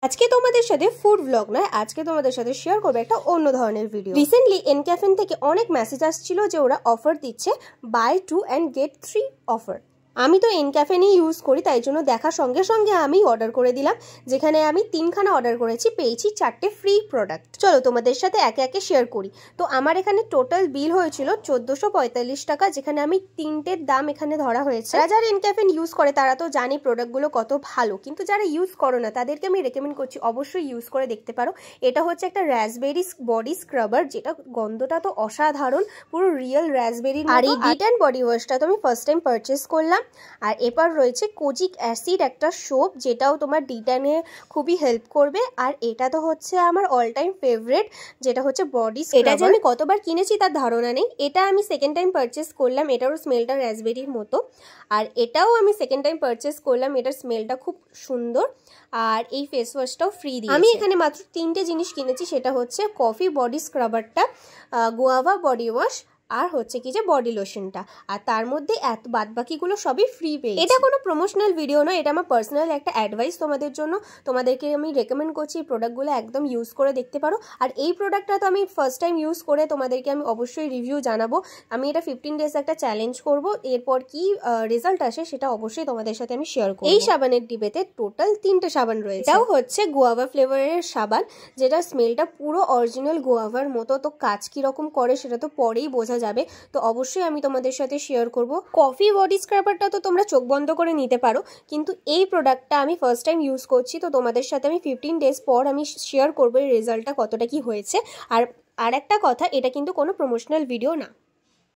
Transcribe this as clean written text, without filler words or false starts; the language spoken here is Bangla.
আজকে তোমাদের সাথে ফুড ব্লগ নয়, আজকে তোমাদের সাথে শেয়ার করবো একটা অন্য ধরনের ভিডিও। রিসেন্টলি এনক্যাফে থেকে অনেক মেসেজ আসছিল যে ওরা অফার দিচ্ছে বাই 2 and get 3 অফার। আমি তো এনক্যাফে ইউজ করি, তাই জন্য দেখার সঙ্গে সঙ্গে আমি অর্ডার করে দিলাম। যেখানে আমি 3খানা অর্ডার করেছি, পেয়েছি 4টে ফ্রি প্রোডাক্ট। চলো তোমাদের সাথে একে একে শেয়ার করি। তো আমার এখানে টোটাল বিল হয়েছিল 1445 টাকা, যেখানে আমি 3টের দাম এখানে ধরা হয়েছে। যারা এনক্যাফে ইউজ করে তারা তো জানি প্রোডাক্টগুলো কত ভালো, কিন্তু যারা ইউজ করো না তাদেরকে আমি রেকমেন্ড করছি অবশ্যই ইউজ করে দেখতে পারো। এটা হচ্ছে একটা রাসবেরি বডি স্ক্রাবার, যেটা গন্ধটা তো অসাধারণ, পুরো রিয়েল রাসবেরি। আর এই ডিট অ্যান্ড বডি ওয়াশটা তো আমি ফার্স্ট টাইম পারচেস করলাম। আর এরপর রয়েছে কোজিক অ্যাসিড, একটা সোপ, যেটাও তোমার ডিটানে খুবই হেল্প করবে। আর এটা তো হচ্ছে আমার অল টাইম ফেভারিট, যেটা হচ্ছে বডি স্ক্রাবার। এটা যে আমি কতবার কিনেছি তার ধারণা নেই। এটা আমি সেকেন্ড টাইম পারচেস করলাম, এটারও স্মেলটা রাসবেরির মতো। আর এটাও আমি সেকেন্ড টাইম পারচেস করলাম, এটার স্মেলটা খুব সুন্দর। আর এই ফেস ওয়াশটাও ফ্রি দিয়েছে। আমি এখানে মাত্র 3টে জিনিস কিনেছি, সেটা হচ্ছে কফি বডি স্ক্রাবারটা, গুয়াভা বডি ওয়াশ, আর হচ্ছে কি যে বডি লোশনটা। আর তার মধ্যে বাদবাকিগুলো সবই ফ্রি পেয়েছি। এটা কোনো প্রমোশনাল ভিডিও নয়, এটা আমার পার্সোনাল একটা অ্যাডভাইস তোমাদের জন্য। তোমাদেরকে আমি রেকমেন্ড করছি এই প্রোডাক্টগুলো একদম ইউজ করে দেখতে পারো। আর এই প্রোডাক্টটা তো আমি ফার্স্ট টাইম ইউজ করে তোমাদেরকে আমি অবশ্যই রিভিউ জানাবো। আমি এটা 15 ডেজ একটা চ্যালেঞ্জ করব, এরপর কি রেজাল্ট আসে সেটা অবশ্যই তোমাদের সাথে আমি শেয়ার করব। এই সাবানের ডিবেতে টোটাল 3টে সাবান রয়েছে। এটাও হচ্ছে গুয়াভা ফ্লেভারের সাবান, যেটা স্মেলটা পুরো অরিজিনাল গুয়াভার মতো। তো কাজ কিরকম করে সেটা তো পরেই বোঝা যাবে, তো অবশ্যই আমি তোমাদের সাথে শেয়ার করব। কফি বডি স্ক্রাবারটা তো তোমরা চোখ বন্ধ করে নিতে পারো, কিন্তু এই প্রোডাক্টটা আমি ফার্স্ট টাইম ইউজ করছি, তো তোমাদের সাথে আমি 15 ডেজ পর আমি শেয়ার করবো এই রেজাল্টটা কতটা কি হয়েছে। আর একটা কথা, এটা কিন্তু কোনো প্রমোশনাল ভিডিও না।